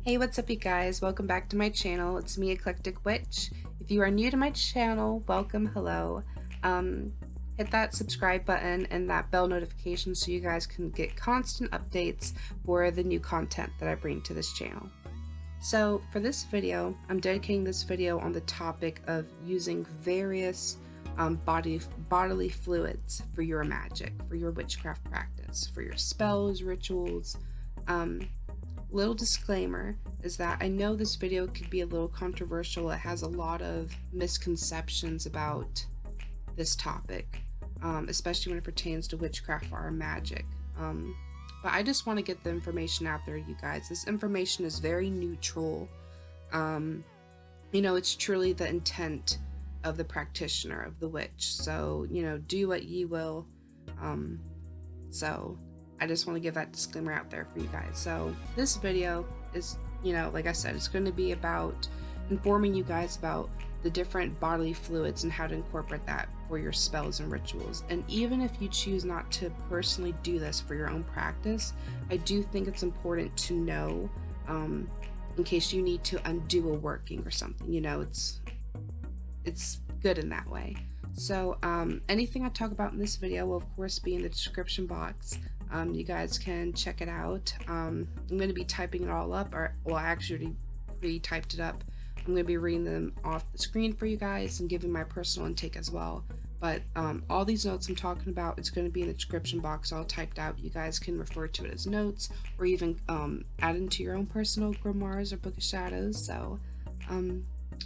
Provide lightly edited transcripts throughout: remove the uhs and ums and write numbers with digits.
Hey, what's up you guys? Welcome back to my channel. It's me, Eclectic Witch. If you are new to my channel, welcome, hello. Hit that subscribe button and that bell notification so you guys can get constant updates for the new content that I bring to this channel. So for this video, I'm dedicating this video on the topic of using various bodily fluids for your magic, for your witchcraft practice, for your spells, rituals. Little disclaimer is that I know this video could be a little controversial. It has a lot of misconceptions about this topic, especially when it pertains to witchcraft or magic. But I just want to get the information out there, you guys. This information is very neutral. It's truly the intent of the practitioner, of the witch. So, do what ye will. So I just want to give that disclaimer out there for you guys. So this video is, like I said, it's going to be about informing you guys about the different bodily fluids and how to incorporate that for your spells and rituals. And even if you choose not to personally do this for your own practice, I do think it's important to know, in case you need to undo a working or something. It's good in that way. So anything I talk about in this video will of course be in the description box. You guys can check it out. I'm going to be typing it all up, I actually already pre-typed it up. I'm going to be reading them off the screen for you guys and giving my personal intake as well. But all these notes I'm talking about, it's going to be in the description box all typed out. You guys can refer to it as notes or even add into your own personal grimoires or book of shadows. So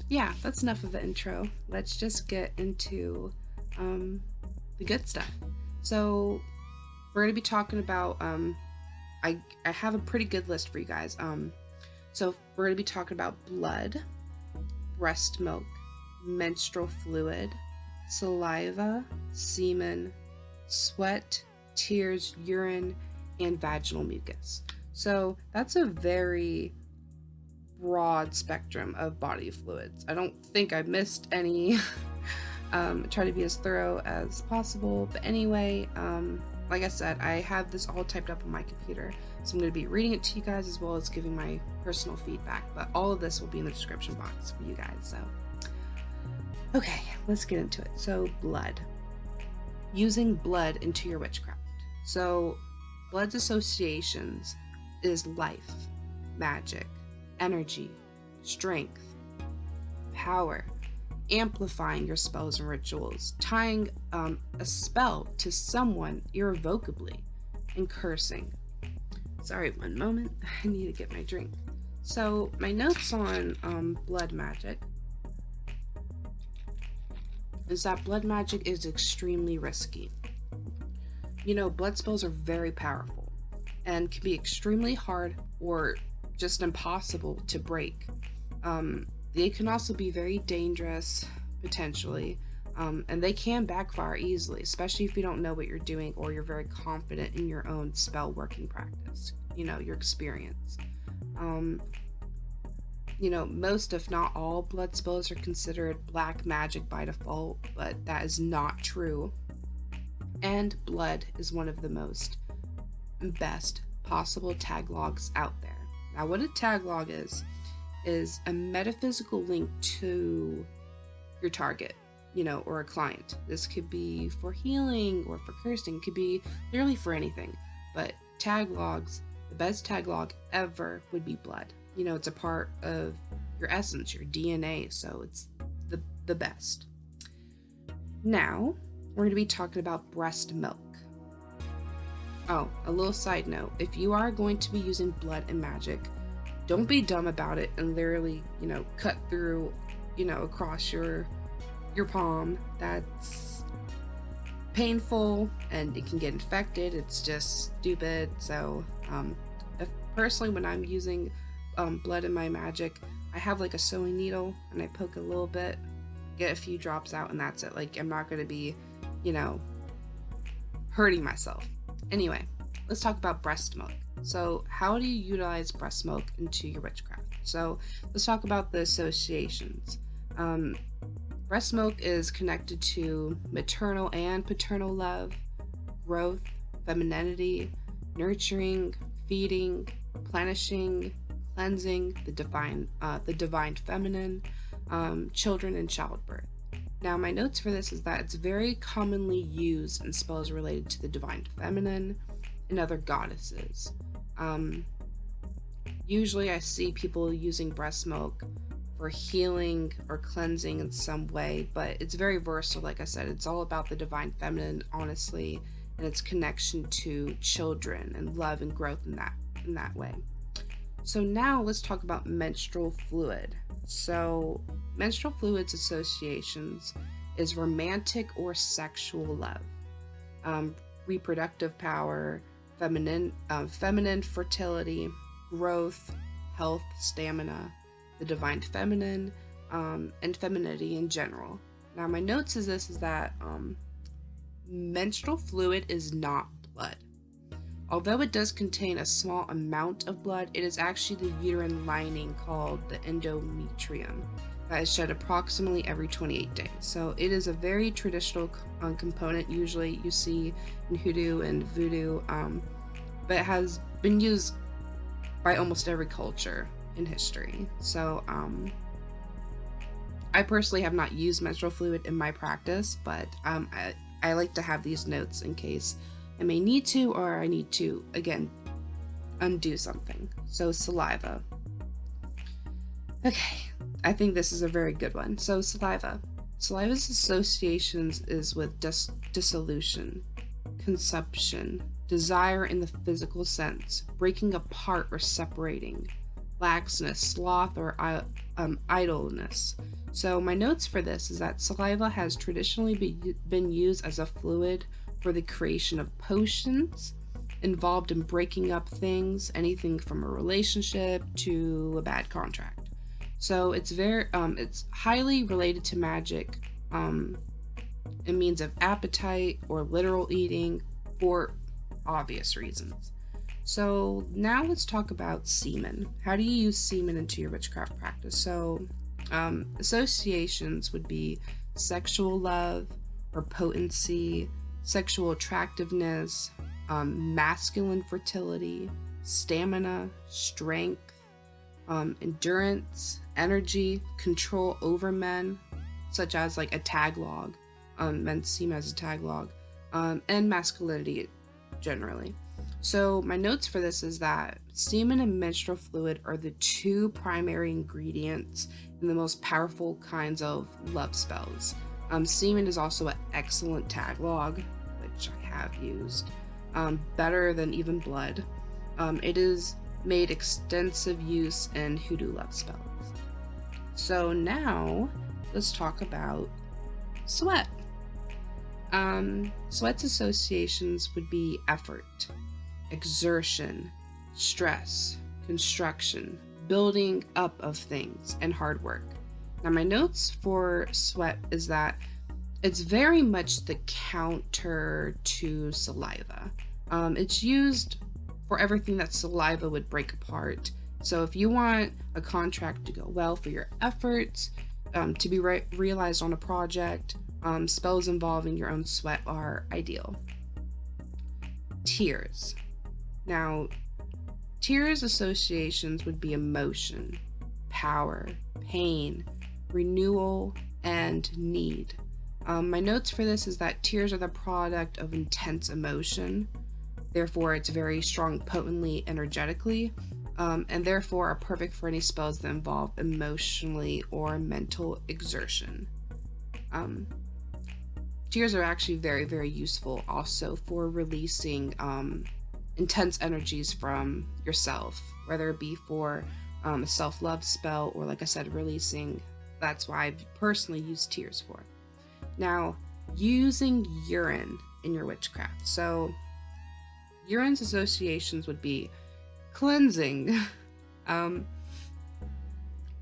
yeah, that's enough of the intro. Let's just get into the good stuff. So we're going to be talking about, I have a pretty good list for you guys. So we're going to be talking about blood, breast milk, menstrual fluid, saliva, semen, sweat, tears, urine, and vaginal mucus. So that's a very broad spectrum of body fluids. I don't think I missed any. Try to be as thorough as possible, but anyway, like I said, I have this all typed up on my computer, so I'm going to be reading it to you guys as well as giving my personal feedback, but all of this will be in the description box for you guys. So okay, let's get into it. So blood, using blood into your witchcraft. So blood's associations is life, magic, energy, strength, power, amplifying your spells and rituals, tying a spell to someone irrevocably, and cursing. Sorry, one moment, I need to get my drink. So my notes on blood magic is that blood magic is extremely risky. Blood spells are very powerful and can be extremely hard or just impossible to break. They can also be very dangerous, potentially, and they can backfire easily, especially if you don't know what you're doing or you're very confident in your own spell working practice, your experience. Most, if not all, blood spells are considered black magic by default, but that is not true. And blood is one of the most best possible taglocks out there. Now, what a taglog is a metaphysical link to your target, or a client. This could be for healing or for cursing, it could be literally for anything. But taglogs, the best taglog ever would be blood. It's a part of your essence, your DNA, so it's the best. Now, we're going to be talking about breast milk. Oh, a little side note, if you are going to be using blood and magic, don't be dumb about it and literally, cut through, across your palm. That's painful and it can get infected. It's just stupid. So, personally, when I'm using blood in my magic, I have like a sewing needle and I poke a little bit, get a few drops out, and that's it. Like, I'm not going to be, hurting myself. Anyway, let's talk about breast milk. So how do you utilize breast milk into your witchcraft? So let's talk about the associations. Breast milk is connected to maternal and paternal love, growth, femininity, nurturing, feeding, replenishing, cleansing, the divine feminine, children, and childbirth. Now, my notes for this is that it's very commonly used in spells related to the divine feminine and other goddesses. Usually I see people using breast milk for healing or cleansing in some way, but it's very versatile. Like I said, it's all about the divine feminine, honestly, and its connection to children and love and growth in that way. So now let's talk about menstrual fluid. So menstrual fluids associations is romantic or sexual love, reproductive power, feminine fertility, growth, health, stamina, the divine feminine, and femininity in general. Now my notes is that menstrual fluid is not blood. Although it does contain a small amount of blood, it is actually the uterine lining called the endometrium that is shed approximately every 28 days. So it is a very traditional component usually you see in hoodoo and voodoo, but it has been used by almost every culture in history. So I personally have not used menstrual fluid in my practice, but I like to have these notes in case I may need to, or I need to, again, undo something. So saliva. Okay, I think this is a very good one. So saliva. Saliva's associations is with dissolution, consumption, desire in the physical sense, breaking apart or separating, laxness, sloth, or idleness. So my notes for this is that saliva has traditionally been used as a fluid for the creation of potions involved in breaking up things, anything from a relationship to a bad contract. So it's it's highly related to magic, in means of appetite or literal eating for obvious reasons. So now let's talk about semen. How do you use semen into your witchcraft practice? So associations would be sexual love or potency, sexual attractiveness, masculine fertility, stamina, strength, endurance, energy, control over men, such as like a taglog, men's semen as a taglog, and masculinity generally. So my notes for this is that semen and menstrual fluid are the two primary ingredients in the most powerful kinds of love spells. Semen is also an excellent taglog, which I have used, better than even blood. It is made extensive use in hoodoo love spells. So now let's talk about sweat. Sweat's associations would be effort, exertion, stress, construction, building up of things, and hard work. Now my notes for sweat is that it's very much the counter to saliva. It's used for everything that saliva would break apart. So if you want a contract to go well for your efforts, to be realized on a project, spells involving your own sweat are ideal. Tears. Now, tears associations would be emotion, power, pain, renewal, and need. My notes for this is that tears are the product of intense emotion. Therefore, it's very strong, potently, energetically, and therefore are perfect for any spells that involve emotionally or mental exertion. Tears are actually very, very useful also for releasing intense energies from yourself, whether it be for a self-love spell or, like I said, releasing. That's why I personally use tears for. Now, using urine in your witchcraft. So urine's associations would be cleansing,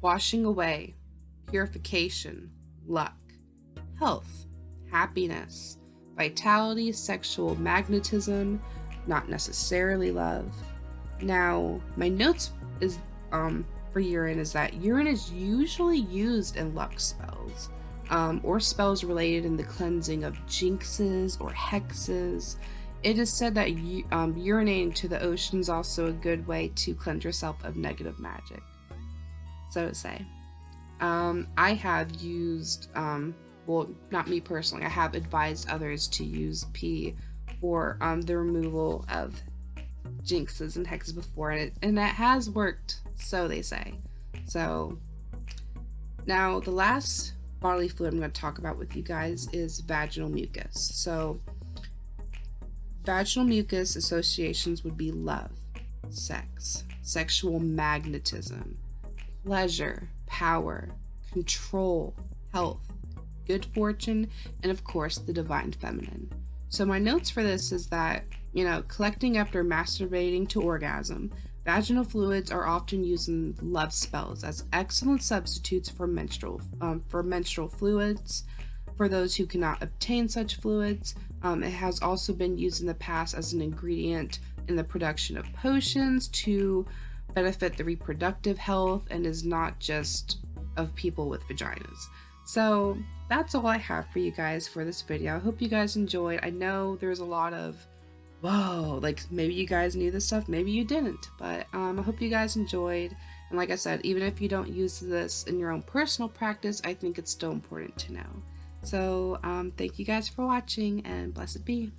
washing away, purification, luck, health, happiness, vitality, sexual magnetism, not necessarily love. Now, my notes is for urine is that urine is usually used in luck spells, or spells related in the cleansing of jinxes or hexes, It is said that urinating to the ocean is also a good way to cleanse yourself of negative magic. So to say. I have used, well, not me personally, I have advised others to use pee for the removal of jinxes and hexes before, and that has worked, so they say. So now the last bodily fluid I'm going to talk about with you guys is vaginal mucus. So vaginal mucus associations would be love, sex, sexual magnetism, pleasure, power, control, health, good fortune, and of course the divine feminine. So my notes for this is that, collecting after masturbating to orgasm, vaginal fluids are often used in love spells as excellent substitutes for menstrual fluids. For those who cannot obtain such fluids, it has also been used in the past as an ingredient in the production of potions to benefit the reproductive health, and is not just of people with vaginas. So that's all I have for you guys for this video. I hope you guys enjoyed. I know there's a lot of whoa, like maybe you guys knew this stuff, maybe you didn't, but I hope you guys enjoyed. And like I said, even if you don't use this in your own personal practice, I think it's still important to know. So thank you guys for watching, and blessed be.